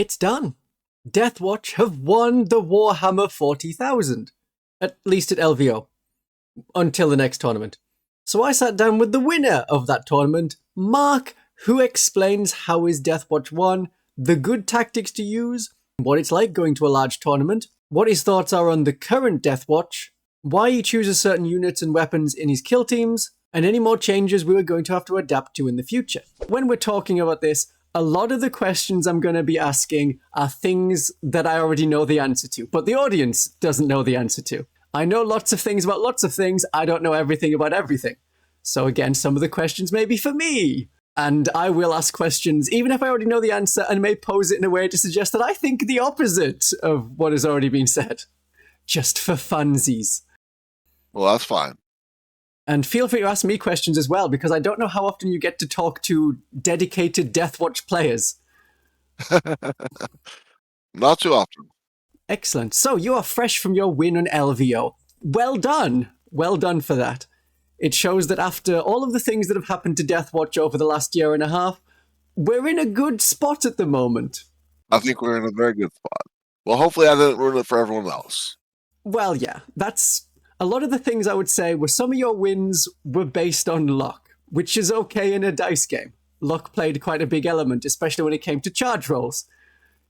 It's done. Deathwatch have won the Warhammer 40,000. At least at LVO. Until the next tournament. So I sat down with the winner of that tournament, Mark, who explains how his Deathwatch won, the good tactics to use, what it's like going to a large tournament, what his thoughts are on the current Deathwatch, why he chooses certain units and weapons in his kill teams, and any more changes we are going to have to adapt to in the future. When we're talking about this, a lot of the questions I'm going to be asking are things that I already know the answer to, but the audience doesn't know the answer to. I know lots of things about lots of things, I don't know everything about everything. So again, some of the questions may be for me. And I will ask questions, even if I already know the answer, and may pose it in a way to suggest that I think the opposite of what has already been said. Just for funsies. Well, that's fine. And feel free to ask me questions as well, because I don't know how often you get to talk to dedicated Deathwatch players. Not too often. Excellent. So you are fresh from your win on LVO. Well done. Well done for that. It shows that after all of the things that have happened to Deathwatch over the last year and a half, we're in a good spot at the moment. I think we're in a very good spot. Well, hopefully I didn't ruin it for everyone else. Well, yeah, that's... A lot of the things I would say were some of your wins were based on luck, which is okay in a dice game. Luck played quite a big element, especially when it came to charge rolls.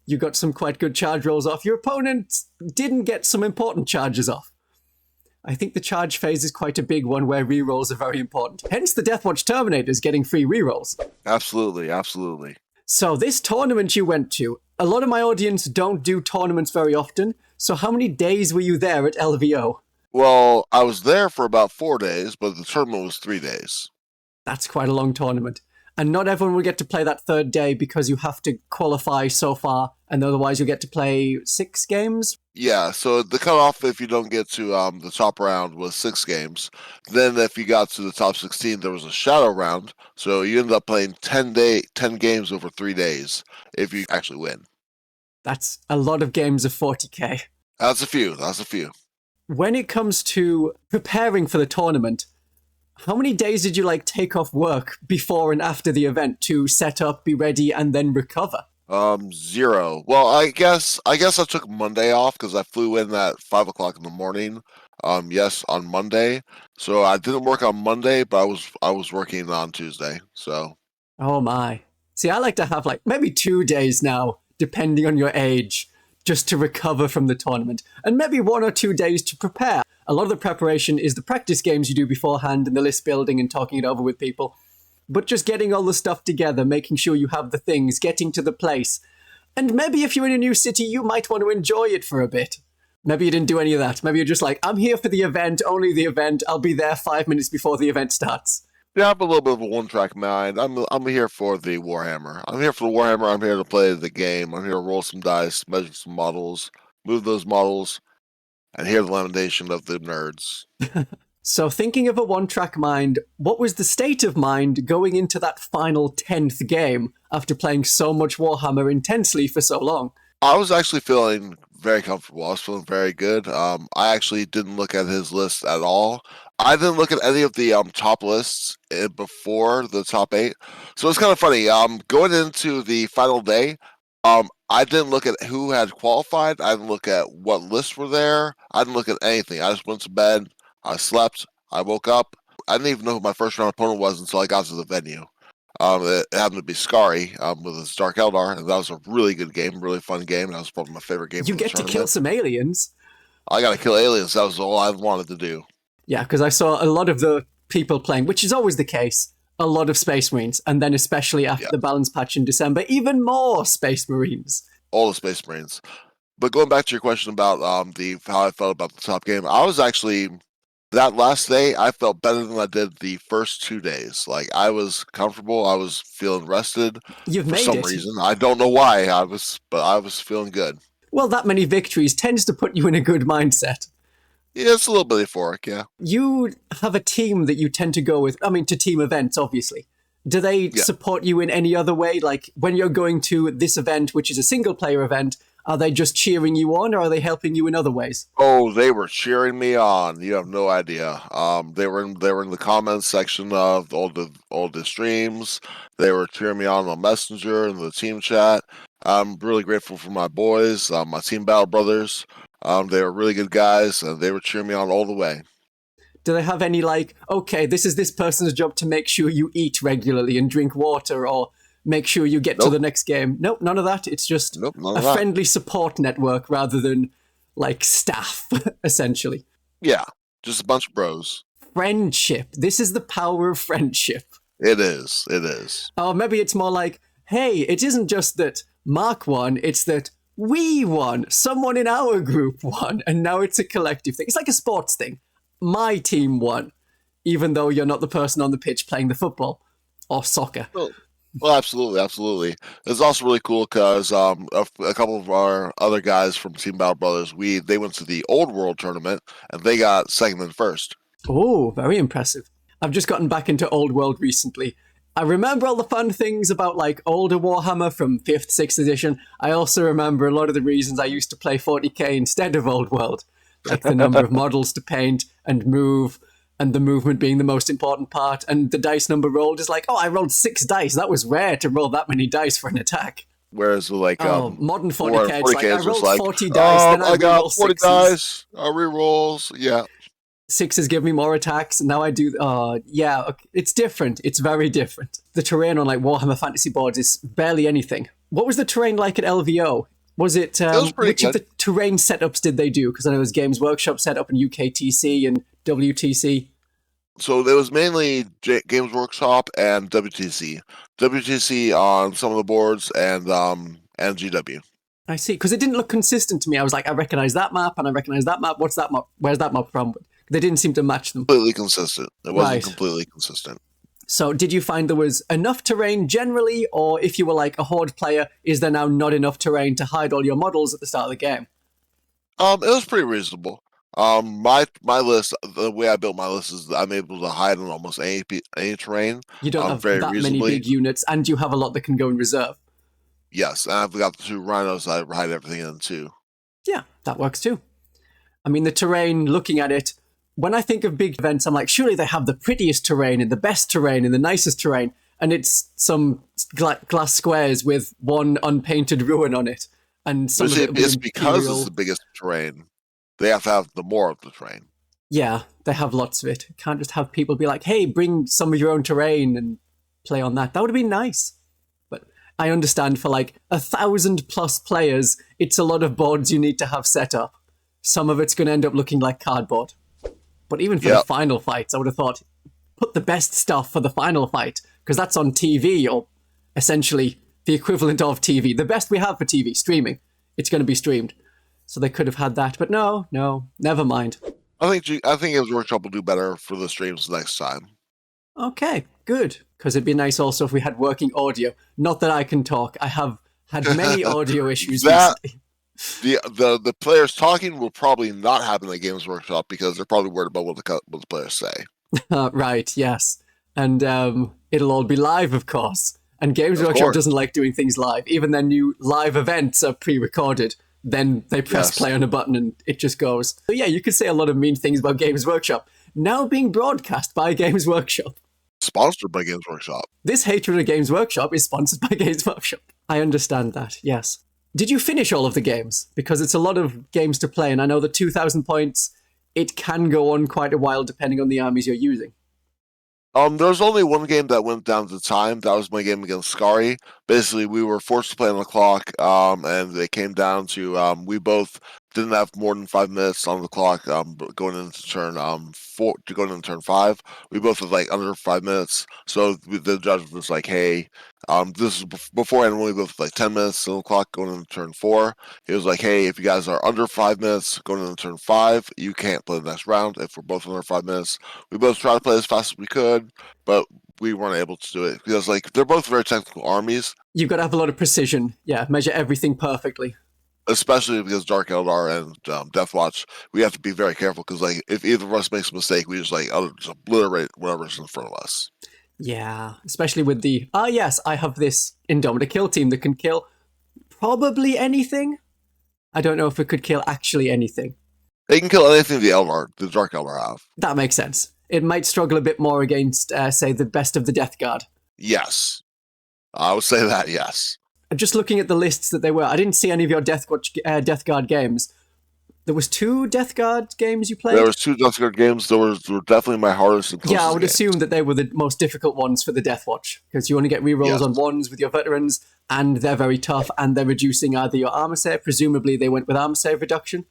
You got some quite good charge rolls off. Your opponent didn't get some important charges off. I think the charge phase is quite a big one where rerolls are very important. Hence the Deathwatch Terminators getting free rerolls. Absolutely, absolutely. So this tournament you went to, a lot of my audience don't do tournaments very often, so how many days were you there at LVO? Well, I was there for about 4 days, but the tournament was 3 days. That's quite a long tournament. And not everyone will get to play that third day because you have to qualify so far, and otherwise you'll get to play 6 games? Yeah, so the cutoff if you don't get to the top round was 6 games. Then if you got to the top 16, there was a shadow round, so you ended up playing 10 games over 3 days if you actually win. That's a lot of games of 40k. That's a few. When it comes to preparing for the tournament, how many days did you take off work before and after the event to set up, be ready, and then recover? 0. Well, I guess I took Monday off because I flew in at 5 o'clock in the morning. Yes, on Monday. So I didn't work on Monday, but I was working on Tuesday. So. Oh my. See, I like to have maybe 2 days now, depending on your age, just to recover from the tournament, and maybe 1 or 2 days to prepare. A lot of the preparation is the practice games you do beforehand and the list building and talking it over with people. But just getting all the stuff together, making sure you have the things, getting to the place. And maybe if you're in a new city, you might want to enjoy it for a bit. Maybe you didn't do any of that. Maybe you're just I'm here for the event, only the event. I'll be there 5 minutes before the event starts. Yeah, I have a little bit of a one-track mind. I'm here for the Warhammer. I'm here for the Warhammer. I'm here to play the game. I'm here to roll some dice, measure some models, move those models, and hear the lamentation of the nerds. So thinking of a one-track mind, what was the state of mind going into that final 10th game after playing so much Warhammer intensely for so long? I was actually feeling very comfortable. I was feeling very good. I actually didn't look at his list at all. I didn't look at any of the top lists before the top 8. So it's kind of funny. Going into the final day, I didn't look at who had qualified. I didn't look at what lists were there. I didn't look at anything. I just went to bed. I slept. I woke up. I didn't even know who my first round opponent was until I got to the venue. It happened to be Scary with his Dark Eldar, and that was a really good game, really fun game. That was probably my favorite game. You get to kill some aliens. I got to kill aliens. That was all I wanted to do. Yeah, because I saw a lot of the people playing, which is always the case, a lot of Space Marines, and then especially after the balance patch in December, even more Space Marines. All the Space Marines. But going back to your question about how I felt about the top game, I was actually... That last day, I felt better than I did the first 2 days. I was comfortable. I was feeling rested. You've made it. For some reason. I don't know why, but I was feeling good. Well, that many victories tends to put you in a good mindset. Yeah, it's a little bit euphoric, yeah. You have a team that you tend to go with, to team events, obviously. Do they support you in any other way? When you're going to this event, which is a single-player event, are they just cheering you on, or are they helping you in other ways? Oh, they were cheering me on. You have no idea. They were in the comments section of all the streams. They were cheering me on Messenger and the team chat. I'm really grateful for my boys, my team battle brothers. They were really good guys, and they were cheering me on all the way. Do they have any, like, okay, this is this person's job to make sure you eat regularly and drink water, or make sure you get to Nope. the next game? Nope, none of that. It's just Nope, none a of that. friendly support network rather than, like, staff, essentially. Yeah, just a bunch of bros. Friendship. This is the power of friendship. It is. It is. Or maybe it's more like, hey, it isn't just that Mark won, it's that we won. Someone in our group won, and now it's a collective thing. It's like a sports thing. My team won, even though you're not the person on the pitch playing the football or soccer. Well, absolutely, absolutely. It's also really cool because a couple of our other guys from Team Battle Brothers, they went to the Old World tournament and they got second and first. Oh, very impressive. I've just gotten back into Old World recently. I remember all the fun things about, like, older Warhammer from 5th, 6th edition. I also remember a lot of the reasons I used to play 40k instead of Old World. Like the number of models to paint and move, and the movement being the most important part, and the dice number rolled is like, oh, I rolled 6 dice. That was rare to roll that many dice for an attack. Whereas like modern 40k, it's like, I rolled like, 40 dice, then I got 40 sixes. dice, rerolls, yeah. 6s give me more attacks, and now I do. Yeah, okay. It's different. It's very different. The terrain on, like, Warhammer Fantasy boards is barely anything. What was the terrain like at LVO? Was it, was pretty which good. of the terrain setups did they do? Because I know there was Games Workshop setup and UKTC and WTC. So it was mainly Games Workshop and WTC. WTC on some of the boards and GW. I see, because it didn't look consistent to me. I was like, I recognize that map and I recognize that map. What's that map? Where's that map from? They didn't seem to match them. Completely consistent. It wasn't Right. completely consistent. So did you find there was enough terrain generally, or if you were like a Horde player, is there now not enough terrain to hide all your models at the start of the game? It was pretty reasonable. My list, the way I built my list is that I'm able to hide on almost any terrain. You don't have very that many reasonably. big units, and you have a lot that can go in reserve. Yes, and I've got the 2 rhinos that I hide everything in too. Yeah, that works too. I mean, the terrain, looking at it, when I think of big events, I'm like, surely they have the prettiest terrain and the best terrain and the nicest terrain, and it's some glass squares with one unpainted ruin on it. And some of it It's because it's the biggest terrain. They have to have the more of the terrain. Yeah, they have lots of it. You can't just have people be like, hey, bring some of your own terrain and play on that. That would have been nice. But I understand for like 1,000+ players, it's a lot of boards you need to have set up. Some of it's going to end up looking like cardboard. But even for the final fights, I would have thought, put the best stuff for the final fight, because that's on TV, or essentially the equivalent of TV. The best we have for TV, streaming. It's going to be streamed. So they could have had that, but no, never mind. I think Games Workshop will do better for the streams next time. Okay, good. Because it'd be nice also if we had working audio. Not that I can talk. I have had many audio issues recently. The players talking will probably not happen at Games Workshop because they're probably worried about what the players say. Right, yes. And it'll all be live, of course. And Games Workshop doesn't like doing things live. Even their new live events are pre-recorded. Then they press play on a button and it just goes. So yeah, you could say a lot of mean things about Games Workshop. Now being broadcast by Games Workshop. Sponsored by Games Workshop. This hatred of Games Workshop is sponsored by Games Workshop. I understand that, yes. Did you finish all of the games? Because it's a lot of games to play, and I know that 2,000 points, it can go on quite a while depending on the armies you're using. There was only one game that went down to time. That was my game against Scary. Basically, we were forced to play on the clock, and it came down to we both didn't have more than 5 minutes on the clock going into turn 4 to going into turn 5. We both had like under 5 minutes. So the judge was like, "Hey, this is beforehand. We both had like 10 minutes on the clock going into turn 4." He was like, "Hey, if you guys are under 5 minutes going into turn 5, you can't play the next round. If we're both under 5 minutes, we both tried to play as fast as we could, but we weren't able to do it because like they're both very technical armies. You've got to have a lot of precision. Yeah, measure everything perfectly." Especially because Dark Eldar and Deathwatch, we have to be very careful because like if either of us makes a mistake, we just just obliterate whatever's in front of us. Yeah, especially with the yes, I have this Indomita kill team that can kill probably anything. I don't know if it could kill actually anything. They can kill anything the Dark Eldar have. That makes sense. It might struggle a bit more against, say, the best of the Death Guard. Yes, I would say that. Yes. Just looking at the lists that they were, I didn't see any of your Death Guard games. There was 2 Death Guard games you played? There was 2 Death Guard games. Those were definitely my hardest and closest Yeah, I would games. assume that they were the most difficult ones for the Deathwatch, because you only get rerolls on 1s with your veterans, and they're very tough, and they're reducing either your armor save. Presumably they went with armor save reduction.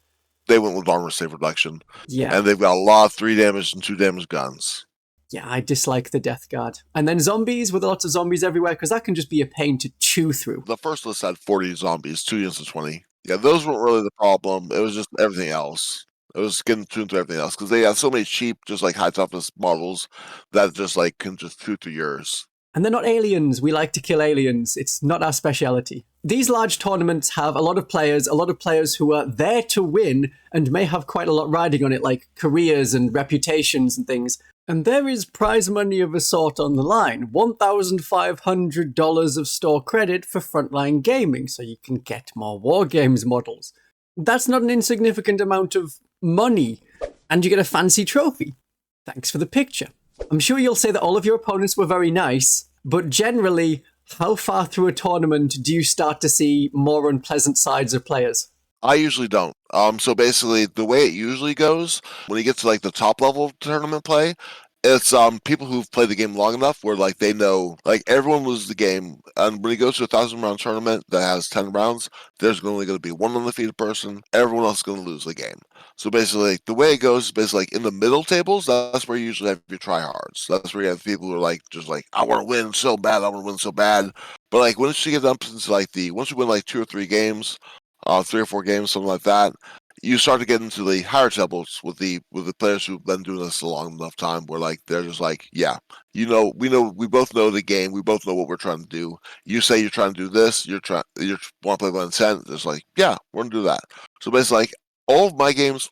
They went with armor save reduction. Yeah. And they've got a lot of 3 damage and 2 damage guns. Yeah, I dislike the Death Guard. And then zombies, with lots of zombies everywhere, because that can just be a pain to chew through. The first list had 40 zombies, 2 units of 20. Yeah, those weren't really the problem. It was just everything else. It was getting tuned to everything else, because they had so many cheap, just like high toughness models that just like can just chew through yours. And they're not aliens. We like to kill aliens. It's not our speciality. These large tournaments have a lot of players who are there to win and may have quite a lot riding on it, like careers and reputations and things. And there is prize money of a sort on the line. $1,500 of store credit for frontline gaming, so you can get more War Games models. That's not an insignificant amount of money. And you get a fancy trophy. Thanks for the picture. I'm sure you'll say that all of your opponents were very nice, but generally, how far through a tournament do you start to see more unpleasant sides of players? I usually don't. So basically, the way it usually goes, when you get to like the top level of tournament play, it's people who've played the game long enough where like they know, like everyone loses the game, and when you go to a 1,000-round tournament that has 10 rounds, there's only going to be one undefeated person. Everyone else is going to lose the game. So basically, the way it goes is basically like in the middle tables. That's where you usually have your tryhards. That's where you have people who are like just like, I want to win so bad, I want to win so bad. But like once you get up into like once you win like 2 or 3 games, 3 or 4 games, something like that, you start to get into the higher tables with the players who've been doing this a long enough time, where like they're just like, yeah, we both know the game, we both know what we're trying to do. You say you're trying to do this, you want to play by intent. It's like, yeah, we're gonna do that. So basically, like all of my games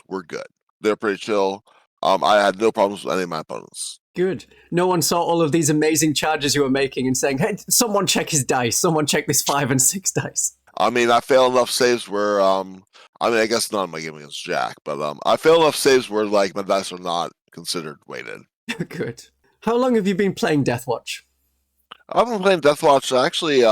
were good. They're pretty chill. I had no problems with any of my opponents. Good. No one saw all of these amazing charges you were making and saying, hey, someone check his dice. Someone check this 5 and 6 dice. I mean, I failed enough saves where, I guess not in my game against Jack, but I failed enough saves where, like, my dice are not considered weighted. Good. How long have you been playing Deathwatch? I've been playing Deathwatch, actually,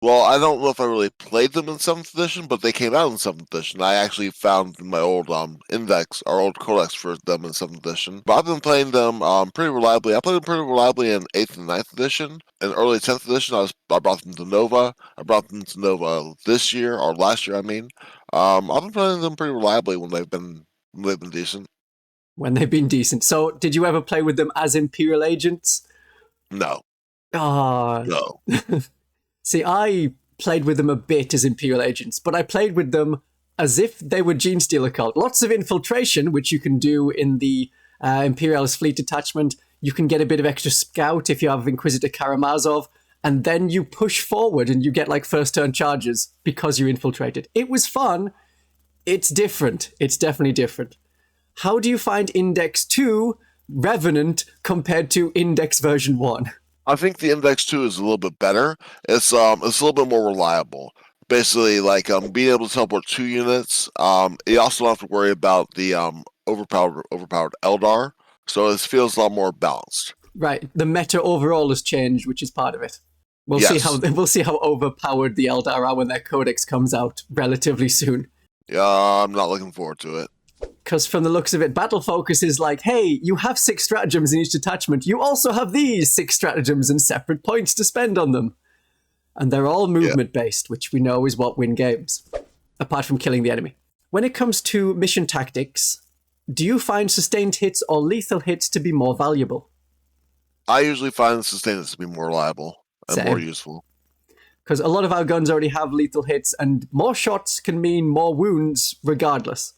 well, I don't know if I really played them in 7th edition, but they came out in 7th edition. I actually found my old index, our old codex for them in 7th edition. But I've been playing them pretty reliably. I played them pretty reliably in 8th and 9th edition. In early 10th edition, I brought them to Nova. I brought them to Nova this year, or last year, I mean. I've been playing them pretty reliably when they've been decent. When they've been decent. So, did you ever play with them as Imperial agents? No. No. See, I played with them a bit as Imperial agents, but I played with them as if they were Genestealer cult. Lots of infiltration, which you can do in the Imperialist fleet detachment. You can get a bit of extra scout if you have Inquisitor Karamazov, and then you push forward and you get like first turn charges because you infiltrated. It was fun. It's different. It's definitely different. How do you find Index 2 Revenant compared to Index version 1? I think the Index 2 is a little bit better. It's a little bit more reliable. Basically, like being able to teleport 2 units. You also don't have to worry about the overpowered Eldar, so it feels a lot more balanced. Right. The meta overall has changed, which is part of it. We'll see how overpowered the Eldar are when their codex comes out relatively soon. Yeah, I'm not looking forward to it. Because from the looks of it, Battle Focus is like, hey, you have 6 stratagems in each detachment. You also have these 6 stratagems and separate points to spend on them. And they're all movement-based, which we know is what win games, apart from killing the enemy. When it comes to mission tactics, do you find sustained hits or lethal hits to be more valuable? I usually find sustained hits to be more reliable and more useful. Because a lot of our guns already have lethal hits, and more shots can mean more wounds regardless.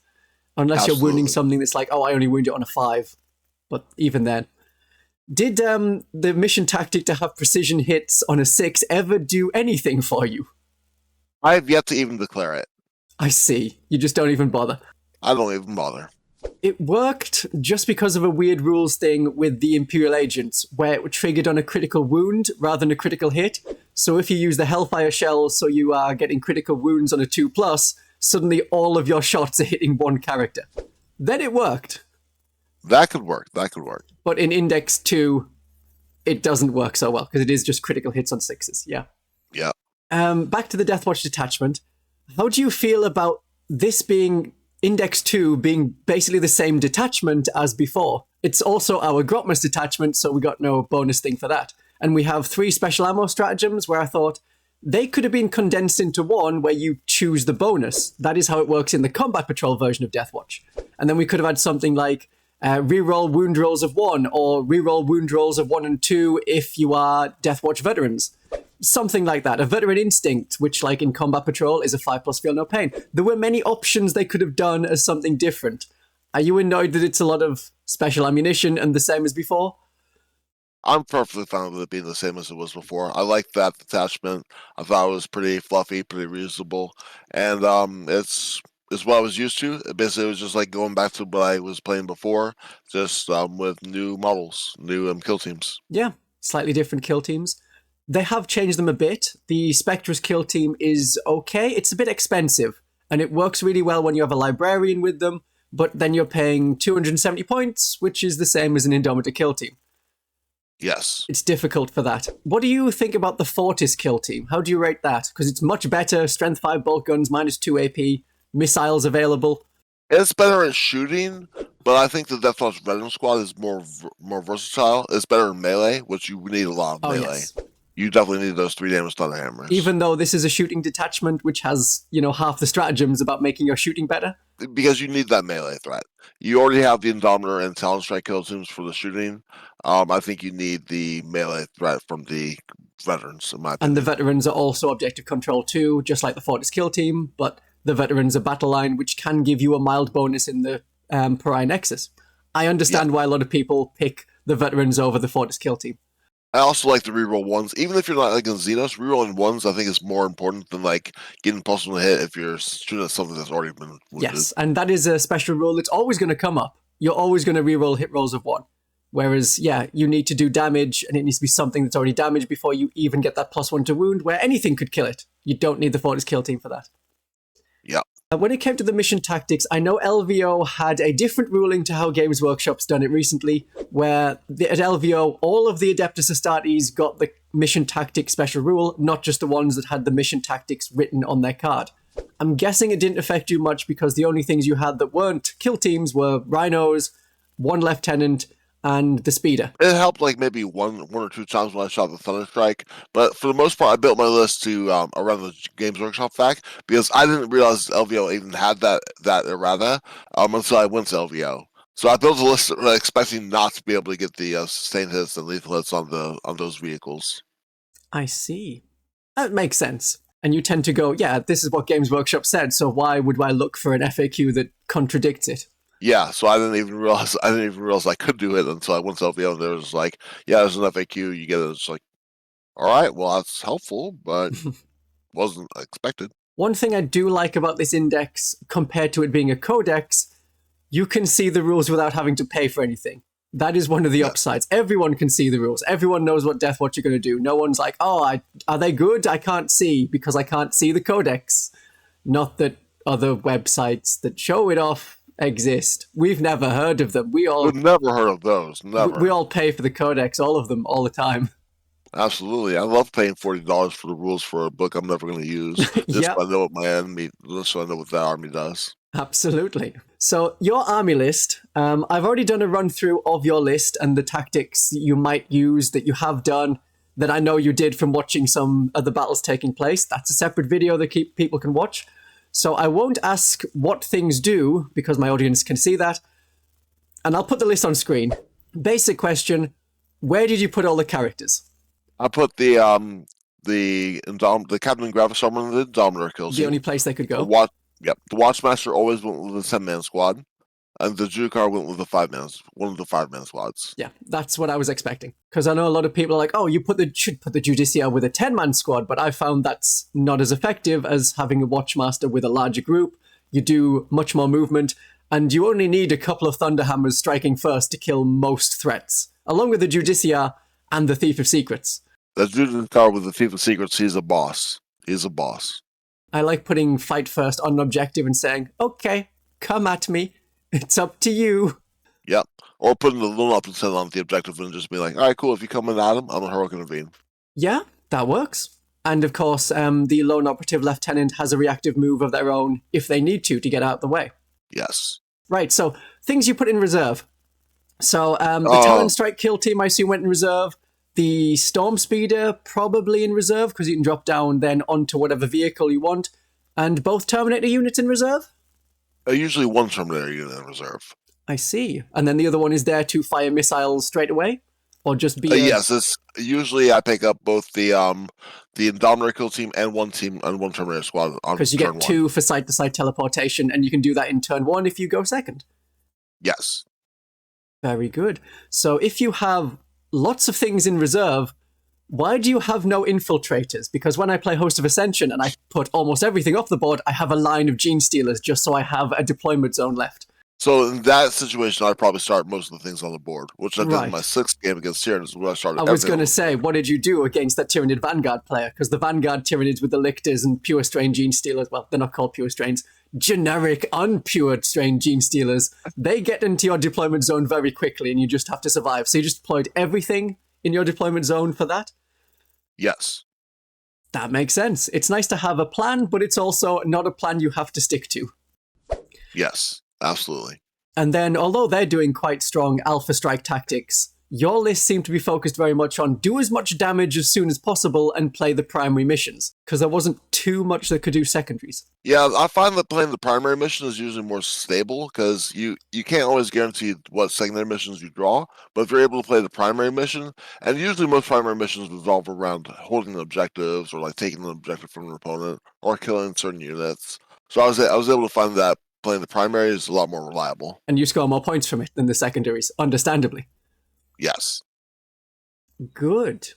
Unless you're wounding something that's like, oh, I only wound it on a 5. But even then. Did the mission tactic to have precision hits on a 6 ever do anything for you? I have yet to even declare it. I see. You just don't even bother. I don't even bother. It worked just because of a weird rules thing with the Imperial agents, where it triggered on a critical wound rather than a critical hit. So if you use the Hellfire Shell so you are getting critical wounds on a 2+, suddenly all of your shots are hitting one character. Then it worked. That could work. But in Index 2, it doesn't work so well, because it is just critical hits on 6s, yeah. Yeah. Back to the Deathwatch detachment. How do you feel about this being Index 2 being basically the same detachment as before? It's also our Grotmus detachment, so we got no bonus thing for that. And we have 3 special ammo stratagems where I thought they could have been condensed into one where you choose the bonus. That is how it works in the combat patrol version of Deathwatch. And then we could have had something like reroll wound rolls of 1 or reroll wound rolls of 1 and 2 if you are Deathwatch veterans. Something like that. A veteran instinct, which like in combat patrol is a 5+ feel no pain. There were many options they could have done as something different. Are you annoyed that it's a lot of special ammunition and the same as before? I'm perfectly fine with it being the same as it was before. I like that detachment. I thought it was pretty fluffy, pretty reusable, and it's what I was used to. Basically, it was just like going back to what I was playing before, just with new models, new kill teams. Yeah, slightly different kill teams. They have changed them a bit. The Spectre's kill team is okay. It's a bit expensive, and it works really well when you have a librarian with them, but then you're paying 270 points, which is the same as an Indomitor kill team. Yes. It's difficult for that. What do you think about the Fortis kill team? How do you rate that? Because it's much better. Strength 5 bolt guns, -2 AP, missiles available. It's better at shooting, but I think the Deathwatch Veteran Squad is more versatile. It's better in melee, which you need a lot of melee. Yes. You definitely need those 3 damage thunder hammers. Even though this is a shooting detachment, which has, half the stratagems about making your shooting better. Because you need that melee threat. You already have the Indomitor and Talon Strike kill teams for the shooting. I think you need the melee threat from the veterans, in my opinion. And the veterans are also objective control too, just like the Fortis kill team, but the veterans are battle line, which can give you a mild bonus in the Pariah Nexus. I understand why a lot of people pick the veterans over the Fortis kill team. I also like the reroll ones. Even if you're not like in Xenos, rerolling ones I think is more important than like getting plus 1 hit if you're shooting at something that's already been wounded. Yes, and that is a special rule. It's always going to come up. You're always going to reroll hit rolls of 1. Whereas, you need to do damage, and it needs to be something that's already damaged before you even get that +1 to wound, where anything could kill it. You don't need the Fortis kill team for that. Yeah. When it came to the mission tactics, I know LVO had a different ruling to how Games Workshop's done it recently, where at LVO, all of the Adepta Astartes got the mission tactics special rule, not just the ones that had the mission tactics written on their card. I'm guessing it didn't affect you much because the only things you had that weren't kill teams were Rhinos, 1 Lieutenant, and the Speeder. It helped like maybe one or 2 times when I shot the Thunder Strike, but for the most part, I built my list to around the Games Workshop fact because I didn't realize LVO even had that errata until I went to LVO. So I built a list expecting not to be able to get the sustained hits and lethal hits on those vehicles. I see. That makes sense. And you tend to go, this is what Games Workshop said, so why would I look for an FAQ that contradicts it? Yeah, so I didn't even realize I could do it until I went to LVO and there was like, there's an FAQ, you get it. It's like, all right, well that's helpful, but wasn't expected. One thing I do like about this index, compared to it being a codex, you can see the rules without having to pay for anything. That is one of the upsides. Everyone can see the rules. Everyone knows what Deathwatch are going to do. No one's like, are they good? I can't see because I can't see the codex. Not that other websites that show it off exist. We've never heard of them. We've never heard of those. Never. We all pay for the codex, all of them, all the time. Absolutely. I love paying $40 for the rules for a book I'm never going to use. Just so I know what my enemy, just so I know what that army does. Absolutely. So your army list, I've already done a run through of your list and the tactics you might use that you have done that I know you did from watching some of the battles taking place. That's a separate video that people can watch. So I won't ask what things do because my audience can see that. And I'll put the list on screen. Basic question, where did you put all the characters? I put the Captain and Gravis Armor and the Indomitor kills. The only place they could go? The Watchmaster always went with the 10-man squad. And the Jukar went with one of the 5-man squads. Yeah, that's what I was expecting. Because I know a lot of people are like, oh, you should put the Judicia with a 10-man squad, but I found that's not as effective as having a Watchmaster with a larger group. You do much more movement, and you only need a couple of Thunderhammers striking first to kill most threats, along with the Judicia and the Thief of Secrets. The Jukar with the Thief of Secrets, he's a boss. He's a boss. I like putting fight first on an objective and saying, okay, come at me. It's up to you. Yep. Or putting the little up and on the objective and just be like, all right, cool. If you come in at him, I'm a heroic intervene. Yeah, that works. And of course, the lone operative lieutenant has a reactive move of their own if they need to get out of the way. Yes. Right, so things you put in reserve. So the Talon Strike kill team, I assume, went in reserve. The Storm Speeder, probably in reserve, because you can drop down then onto whatever vehicle you want. And both Terminator units in reserve? Usually one Terminator unit in reserve. I see. And then the other one is there to fire missiles straight away? Or just be yes, it's usually I pick up both the Indominator kill team and one Terminator squad on because you turn get two for side-to-side teleportation, and you can do that in turn 1 if you go second. Yes. Very good. So if you have lots of things in reserve, why do you have no infiltrators? Because when I play Host of Ascension and I put almost everything off the board, I have a line of Gene Stealers just so I have a deployment zone left. So in that situation, I'd probably start most of the things on the board, which I did in my 6th game against Tyranids, where I started. I was going to say, what did you do against that Tyranid Vanguard player? Because the Vanguard Tyranids with the Lictors and Pure Strain Gene Stealers, well, they're not called Pure Strains, generic, unpure Strain Gene Stealers, they get into your deployment zone very quickly and you just have to survive. So you just deployed everything in your deployment zone for that? Yes. That makes sense. It's nice to have a plan, but it's also not a plan you have to stick to. Yes. Absolutely. And then, although they're doing quite strong Alpha Strike tactics, your list seemed to be focused very much on do as much damage as soon as possible and play the primary missions, because there wasn't too much that could do secondaries. Yeah, I find that playing the primary mission is usually more stable, because you can't always guarantee what secondary missions you draw, but if you're able to play the primary mission, and usually most primary missions revolve around holding objectives, or like taking an objective from an opponent, or killing certain units. So I was able to find that playing the primary is a lot more reliable. And you score more points from it than the secondaries, understandably. Yes. Good.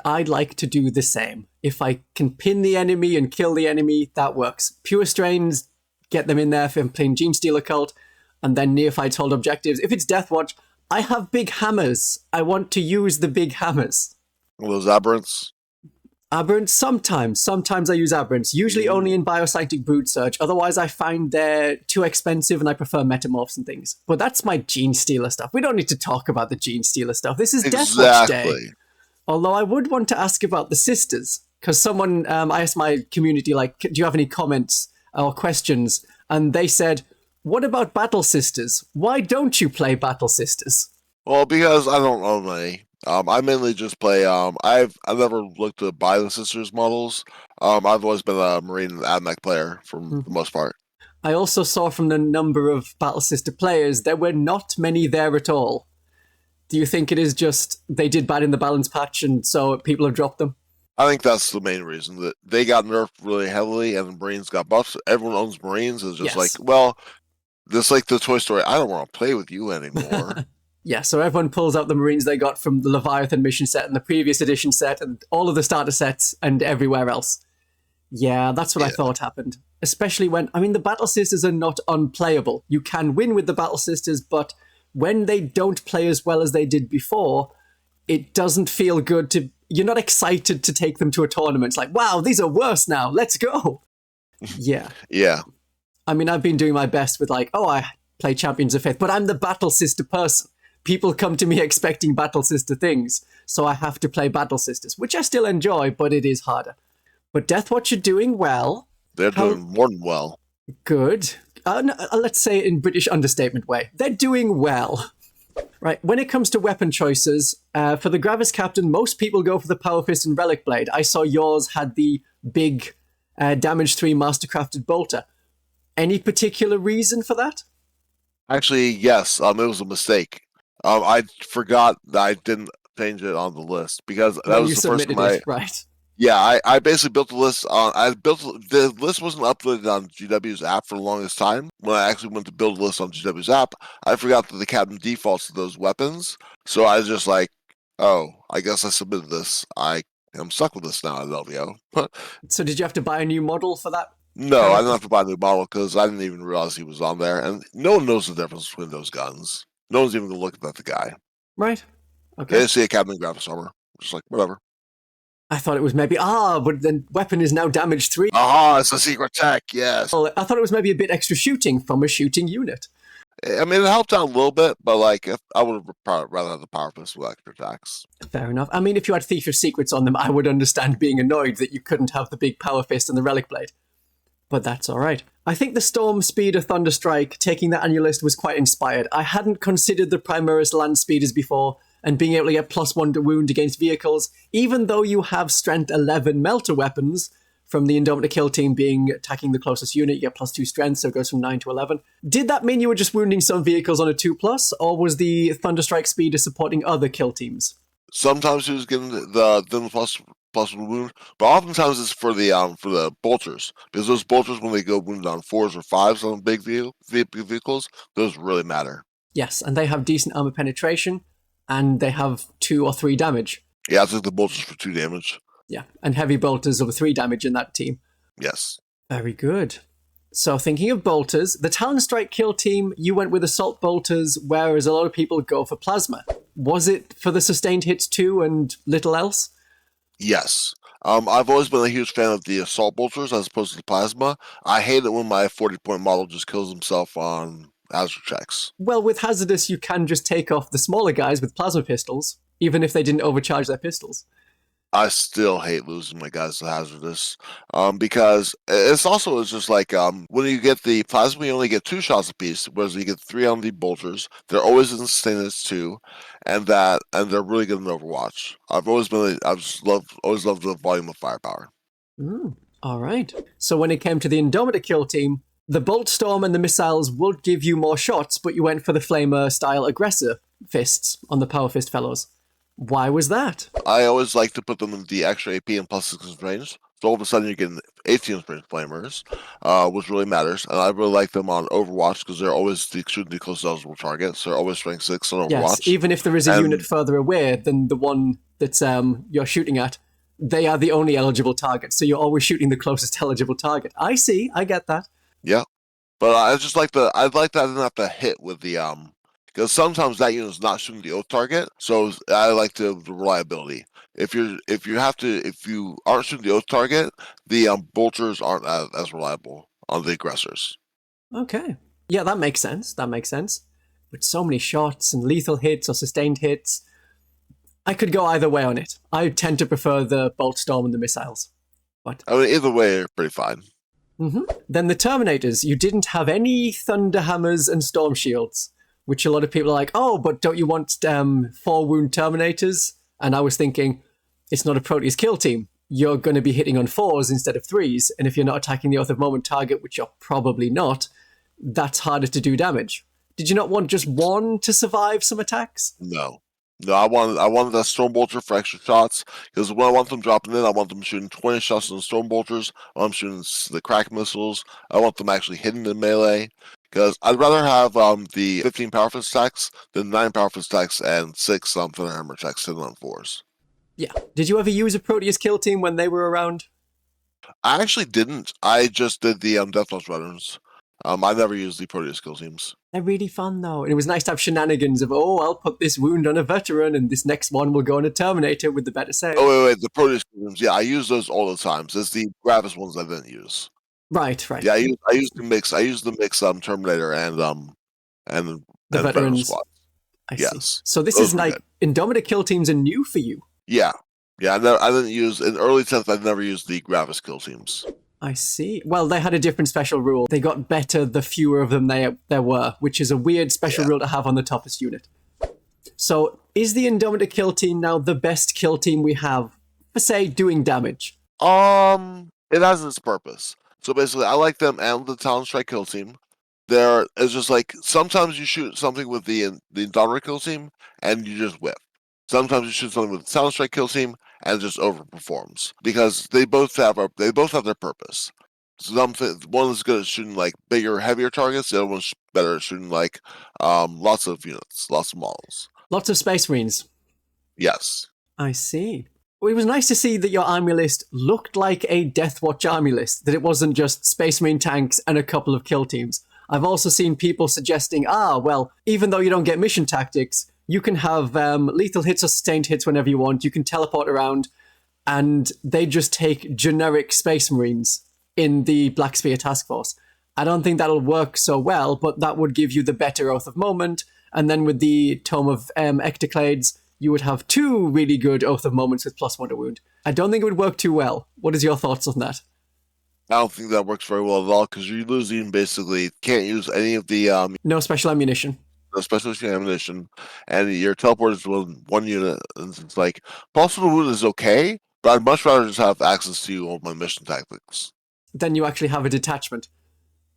I'd like to do the same. If I can pin the enemy and kill the enemy, that works. Pure Strains, get them in there for playing Gene Stealer Cult, and then Neophytes hold objectives. If it's Deathwatch, I have big hammers. I want to use the big hammers. Those aberrants? Aberrants, sometimes I use aberrants, usually only in Biopsychic Brood Search. Otherwise, I find they're too expensive and I prefer metamorphs and things. But that's my Gene Stealer stuff. We don't need to talk about the Gene Stealer stuff. This is Deathwatch Day. Although I would want to ask about the sisters, because someone, I asked my community, like, do you have any comments or questions? And they said, what about Battle Sisters? Why don't you play Battle Sisters? Well, because I don't own any. I mainly just play. I've never looked to buy the sisters models. I've always been a Marine and AdMech player for the most part. I also saw from the number of Battle Sister players, there were not many there at all. Do you think it is just they did bad in the balance patch and so people have dropped them? I think that's the main reason, that they got nerfed really heavily and the Marines got buffed. Everyone owns Marines. It's just like, well, this like the Toy Story. I don't want to play with you anymore. Yeah, so everyone pulls out the Marines they got from the Leviathan mission set and the previous edition set and all of the starter sets and everywhere else. Yeah, that's what I thought happened. Especially when, I mean, the Battle Sisters are not unplayable. You can win with the Battle Sisters, but when they don't play as well as they did before, it doesn't feel good to... You're not excited to take them to a tournament. It's like, wow, these are worse now. Let's go. Yeah. Yeah. I mean, I've been doing my best with like, oh, I play Champions of Faith, but I'm the Battle Sister person. People come to me expecting Battle Sister things, so I have to play Battle Sisters, which I still enjoy, but it is harder. But Deathwatch are doing well. They're doing more than well. Good. No, let's say it in British understatement way. They're doing well. Right, when it comes to weapon choices, for the Gravis Captain, most people go for the Power Fist and Relic Blade. I saw yours had the big Damage 3 Mastercrafted Bolter. Any particular reason for that? Actually, yes. It was a mistake. I forgot that I didn't change it on the list because that was the first time right. Yeah, I basically built the list on. The list wasn't uploaded on GW's app for the longest time. When I actually went to build a list on GW's app, I forgot that the captain defaults to those weapons. So I was just like, oh, I guess I submitted this. I am stuck with this now at LVO. So did you have to buy a new model for that? No, I didn't have to buy a new model because I didn't even realize he was on there, and no one knows the difference between those guns. No one's even gonna look at the guy. Right. Okay. They see a captain Gravis armor. Just like, whatever. I thought it was maybe, but the weapon is now damage 3. Aha, it's a secret tech, yes. Well, I thought it was maybe a bit extra shooting from a shooting unit. I mean, it helped out a little bit, but like, if, I would rather have the power pistol with extra attacks. Fair enough. I mean, if you had Thief of Secrets on them, I would understand being annoyed that you couldn't have the big power fist and the relic blade. But that's alright. I think the Storm Speeder Thunderstrike, taking that on your list, was quite inspired. I hadn't considered the Primaris Land Speeders before, and being able to get +1 to wound against vehicles, even though you have Strength 11 Melter weapons, from the Indomita Kill team being attacking the closest unit, you get +2 strength, so it goes from 9 to 11. Did that mean you were just wounding some vehicles on a 2+, or was the Thunderstrike Speeder supporting other kill teams? Sometimes he was getting the plus wound, but oftentimes it's for the bolters, because those bolters, when they go wounded on 4s or 5s on big vehicles, those really matter. Yes, and they have decent armor penetration, and they have 2 or 3 damage. Yeah, I think the bolters for 2 damage. Yeah, and heavy bolters over 3 damage in that team. Yes. Very good. So thinking of bolters, the Talon Strike kill team, you went with assault bolters, whereas a lot of people go for plasma. Was it for the sustained hits too and little else? Yes. I've always been a huge fan of the assault bolters as opposed to the plasma. I hate it when my 40-point model just kills himself on hazard checks. Well, with hazardous, you can just take off the smaller guys with plasma pistols, even if they didn't overcharge their pistols. I still hate losing my guys to hazardous, because it's just like when you get the plasma, you only get 2 shots apiece, whereas you get 3 on the bolters. They're always in sustainers too, and they're really good in Overwatch. Always loved the volume of firepower. All right. So when it came to the Indomita kill team, the Bolt Storm and the missiles would give you more shots, but you went for the Flamer style aggressor fists on the Power Fist fellows. Why was that? I always like to put them in the extra AP and +6 range. So all of a sudden you're getting 18 range flamers, which really matters. And I really like them on Overwatch because they're always shooting the close eligible target. So they're always strength 6 on Overwatch. Yes, even if there is a unit further away than the one that you're shooting at, they are the only eligible target. So you're always shooting the closest eligible target. I see. I get that. Yeah, but I like that I didn't have to hit with the because sometimes that unit is not shooting the oath target, so I like the reliability. If you aren't shooting the oath target, the bolters aren't as reliable on the aggressors. Okay. Yeah, that makes sense. That makes sense. With so many shots and lethal hits or sustained hits, I could go either way on it. I tend to prefer the Bolt Storm and the missiles. But I mean, either way, they're pretty fine. Then the Terminators, you didn't have any Thunder Hammers and Storm Shields, which a lot of people are like, oh, but don't you want 4-wound Terminators? And I was thinking, it's not a Proteus kill team. You're going to be hitting on 4s instead of 3s, and if you're not attacking the Oath of Moment target, which you're probably not, that's harder to do damage. Did you not want just 1 to survive some attacks? No, I wanted that Storm Bolter for extra shots, because when I want them dropping in, I want them shooting 20 shots on the Storm Bolters, I'm shooting the crack missiles, I want them actually hitting the melee, because I'd rather have the 15 power fist attacks than 9 power fist attacks and 6 Thunder Hammer attacks hitting on 4s. Yeah. Did you ever use a Proteus kill team when they were around? I actually didn't. I just did the Deathwatch Veterans. I never used the Proteus kill teams. They're really fun, though. And it was nice to have shenanigans of, oh, I'll put this wound on a veteran, and this next one will go on a Terminator with the better save. Oh, wait, the Proteus kill teams. Yeah, I use those all the time. It's the Gravis ones I didn't use. Right. Yeah, I used the mix. I used the mix Terminator and the veterans. Squad. I yes. See. So this Those is like Indomita kill teams are new for you. Yeah. I didn't use in early 10th. I never used the Gravis kill teams. I see. Well, they had a different special rule. They got better the fewer of them there were, which is a weird special rule to have on the toughest unit. So, is the Indomita kill team now the best kill team we have for, say, doing damage? It has its purpose. So basically, I like them and the Talon Strike kill team. It's just like sometimes you shoot something with the Indomita kill team and you just whiff. Sometimes you shoot something with the Talon Strike kill team and it just overperforms because they both have their purpose. One is good at shooting like bigger, heavier targets. The other one's better at shooting like lots of units, lots of models. Lots of Space Marines. Yes. I see. Well, it was nice to see that your army list looked like a Deathwatch army list, that it wasn't just Space Marine tanks and a couple of kill teams. I've also seen people suggesting, well, even though you don't get mission tactics, you can have lethal hits or sustained hits whenever you want, you can teleport around, and they just take generic Space Marines in the Black Spear task force. I don't think that'll work so well, but that would give you the better Oath of Moment. And then with the Tome of Ectoclades, you would have 2 really good Oath of Moments with +1 to wound. I don't think it would work too well. What is your thoughts on that? I don't think that works very well at all because you're losing basically can't use any of the No special ammunition. special ammunition, and your teleport is one unit. And it's like possible wound is okay, but I'd much rather just have access to all my mission tactics. Then you actually have a detachment.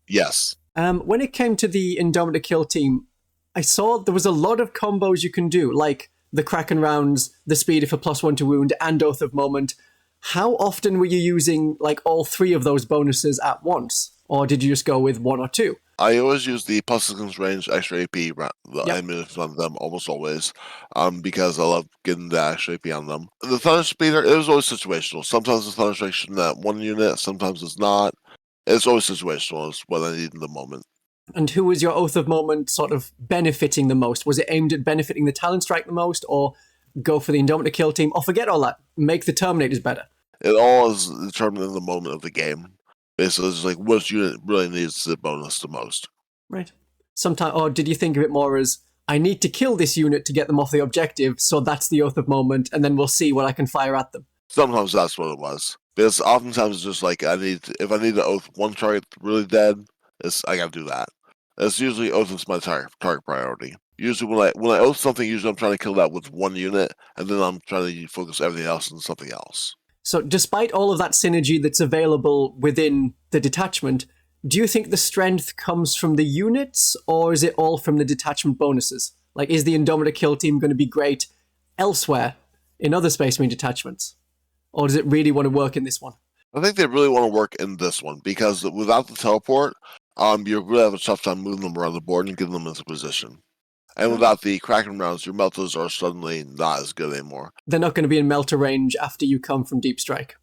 Yes. When it came to the Indomita Kill team, I saw there was a lot of combos you can do, like the Kraken rounds, the speed for +1 to wound, and Oath of Moment. How often were you using like all 3 of those bonuses at once? Or did you just go with 1 or 2? I always use the +6 range extra AP ammunition on them almost always, because I love getting the extra AP on them. The Thunder Speeder, it was always situational. Sometimes the Thunder Strike shooting at 1 unit, sometimes it's not. It's always situational. It's what I need in the moment. And who was your Oath of Moment sort of benefiting the most? Was it aimed at benefiting the Talon Strike the most, or go for the Indomita Kill team, or forget all that, make the Terminators better? It all is determined in the moment of the game. Basically, it's like which unit really needs the bonus the most. Right. Sometimes, or did you think of it more as, I need to kill this unit to get them off the objective, so that's the Oath of Moment, and then we'll see what I can fire at them? Sometimes that's what it was. Because oftentimes it's just like if I need to oath one target really dead, I gotta do that. It's usually oath is my target priority. Usually when I oath something, usually I'm trying to kill that with 1 unit, and then I'm trying to focus everything else on something else. So despite all of that synergy that's available within the detachment, do you think the strength comes from the units, or is it all from the detachment bonuses? Like, is the Indomita Kill team going to be great elsewhere in other Space Marine detachments? Or does it really want to work in this one? I think they really want to work in this one, because without the teleport, you really have a tough time moving them around the board and getting them into position. And without the Kraken rounds, your melters are suddenly not as good anymore. They're not going to be in melter range after you come from Deep Strike.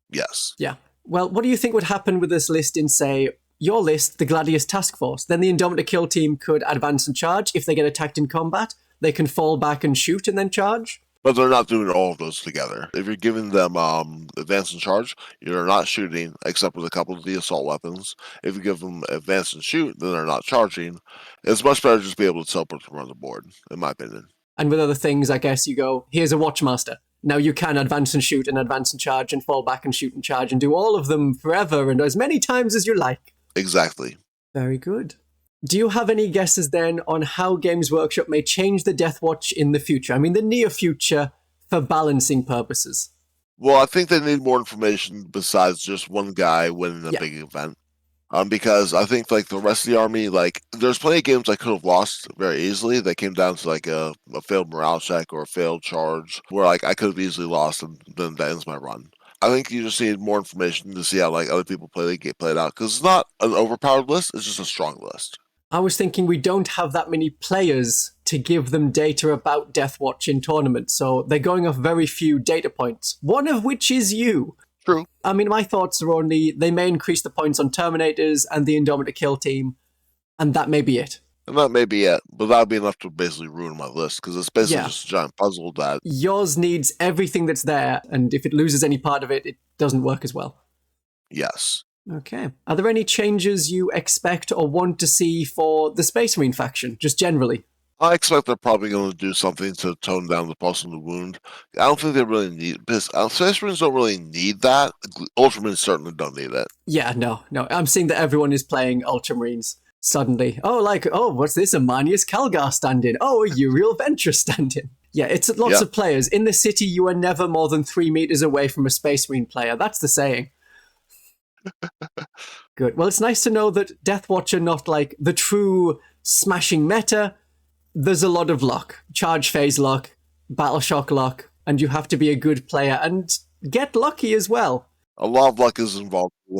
Yes. Yeah. Well, what do you think would happen with this list in, say, your list, the Gladius Task Force? Then the Indomita Kill team could advance and charge. If they get attacked in combat, they can fall back and shoot and then charge. But they're not doing all of those together. If you're giving them advance and charge, you're not shooting, except with a couple of the assault weapons. If you give them advance and shoot, then they're not charging. It's much better just to be able to teleport them around the board, in my opinion. And with other things, I guess you go, here's a Watchmaster. Now you can advance and shoot and advance and charge and fall back and shoot and charge and do all of them forever and as many times as you like. Exactly. Very good. Do you have any guesses then on how Games Workshop may change the Deathwatch in the future? I mean, the near future, for balancing purposes. Well, I think they need more information besides just one guy winning a big event. Because I think like the rest of the army, like there's plenty of games I could have lost very easily. That came down to like a failed morale check or a failed charge, where like I could have easily lost, and then that ends my run. I think you just need more information to see how like other people play the game played out, because it's not an overpowered list; it's just a strong list. I was thinking we don't have that many players to give them data about Deathwatch in tournaments, so they're going off very few data points, one of which is you. True. I mean, my thoughts are only, they may increase the points on Terminators and the Indomita Kill team, and that may be it. And that may be it, but that would be enough to basically ruin my list, because it's basically just a giant puzzle that... Yours needs everything that's there, and if it loses any part of it, it doesn't work as well. Yes. Okay. Are there any changes you expect or want to see for the Space Marine faction, just generally? I expect they're probably going to do something to tone down the pulse and the wound. I don't think they really need, because Space Marines don't really need that. Ultramarines certainly don't need it. Yeah, no. I'm seeing that everyone is playing Ultramarines suddenly. What's this? A Manius Calgar stand-in. Oh, a Uriel Ventress stand-in. Yeah, it's lots of players. In the city, you are never more than 3 meters away from a Space Marine player. That's the saying. Good. Well, it's nice to know that Deathwatch are not like the true smashing meta. There's a lot of luck. Charge phase luck, battle shock luck, and you have to be a good player and get lucky as well. A lot of luck is involved to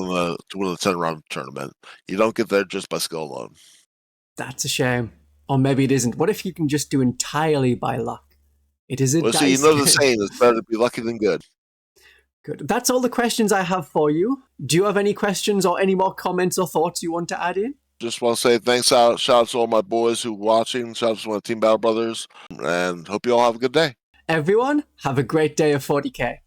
win a 10-round tournament. You don't get there just by skill alone. That's a shame. Or maybe it isn't. What if you can just do entirely by luck? It is a dice so you know game. the saying, it's better to be lucky than good. Good. That's all the questions I have for you. Do you have any questions or any more comments or thoughts you want to add in? Just want to say thanks out, shout out to all my boys who are watching, shout out to my Team Battle Brothers, and hope you all have a good day. Everyone, have a great day of 40K.